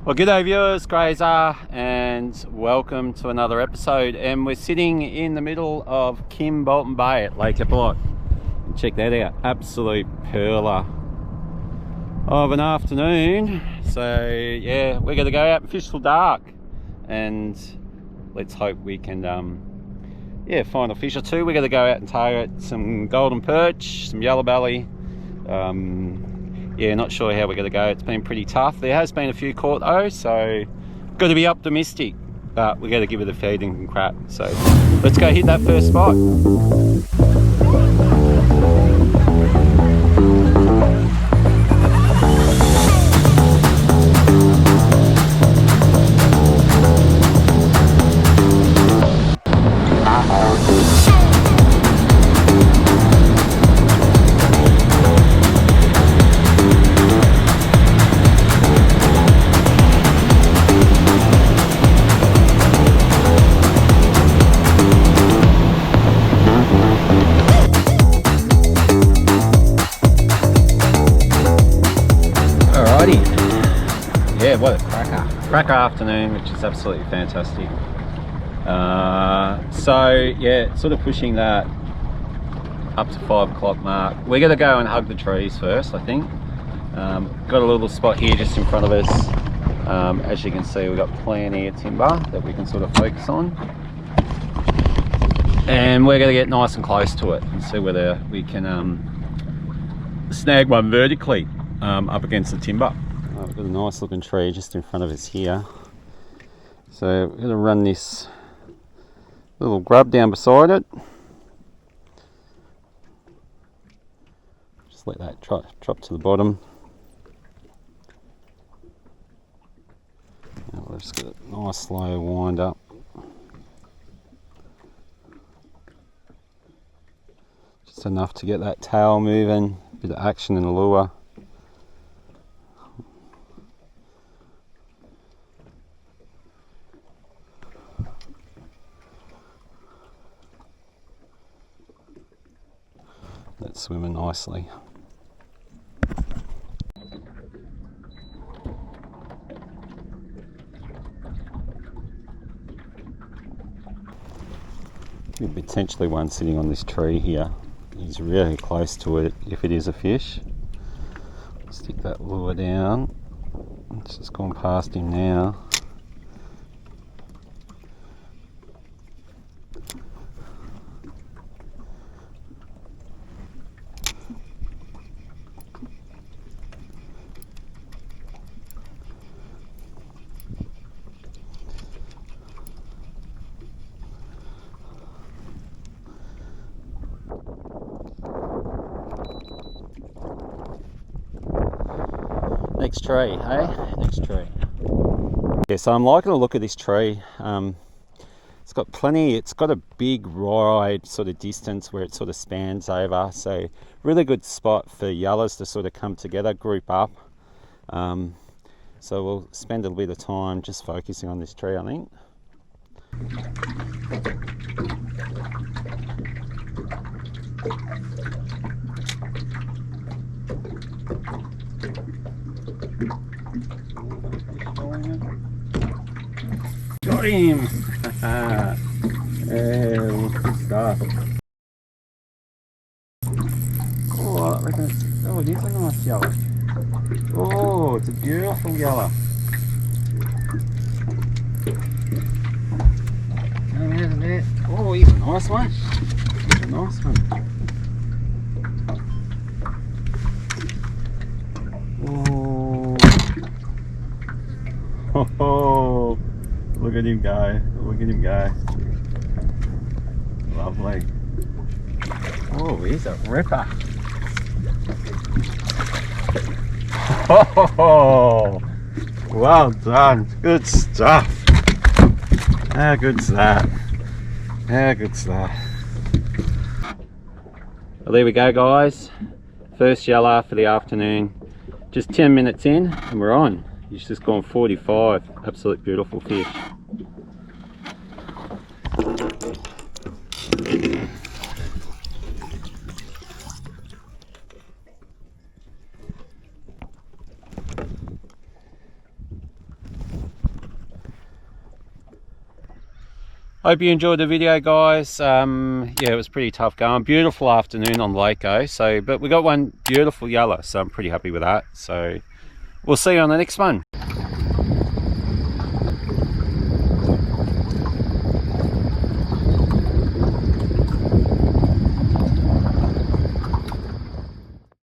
Well, g'day viewers, Grazza, and welcome to another episode. And we're sitting in the middle of Kimbolton Bay at Lake Eppalock. And check that out, absolute perler of an afternoon. So yeah, we're gonna go out and fish till dark, and let's hope we can find a fish or two. We're gonna go out and target some golden perch, some yellow belly. Yeah, not sure how we're going to go. It's been pretty tough. There has been a few caught though, so got to be optimistic, but we got to give it a feeding and crap. So let's go hit that first spot. Yeah, what a cracker afternoon, which is absolutely fantastic. So yeah, sort of pushing that up to 5 o'clock mark. We're going to go and hug the trees first, I think. Got a little spot here just in front of us. As you can see, we've got plenty of timber that we can sort of focus on, and we're going to get nice and close to it and see whether we can snag one vertically up against the timber. We've got a nice looking tree just in front of us here, so we're going to run this little grub down beside it. Just let that drop to the bottom. Now we'll just get a nice slow wind up. Just enough to get that tail moving, a bit of action in the lure. That's swimming nicely. Potentially one sitting on this tree here. He's really close to it if it is a fish. Stick that lure down. It's just gone past him now. Next tree, hey? Next tree. Yeah, so I'm liking the look of this tree. It's got plenty, it's got a big wide sort of distance where it sort of spans over. So really good spot for yellows to sort of come together, group up. So we'll spend a little bit of time just focusing on this tree, I think. Got him! Yeah, good stuff. Oh, it is a nice yellow. Oh, it's a beautiful yellow. Oh, he's a nice one. He's a nice one. Oh, look at him go. Look at him go. Lovely. Oh, he's a ripper. Oh, well done. Good stuff. How good's that? How good's that? Well, there we go, guys. First yellow for the afternoon. Just 10 minutes in and we're on. He's just gone 45. Absolute beautiful fish. Hope you enjoyed the video, guys. Yeah, it was pretty tough going. Beautiful afternoon on Lake O. But we got one beautiful yellow, so I'm pretty happy with that. So we'll see you on the next one.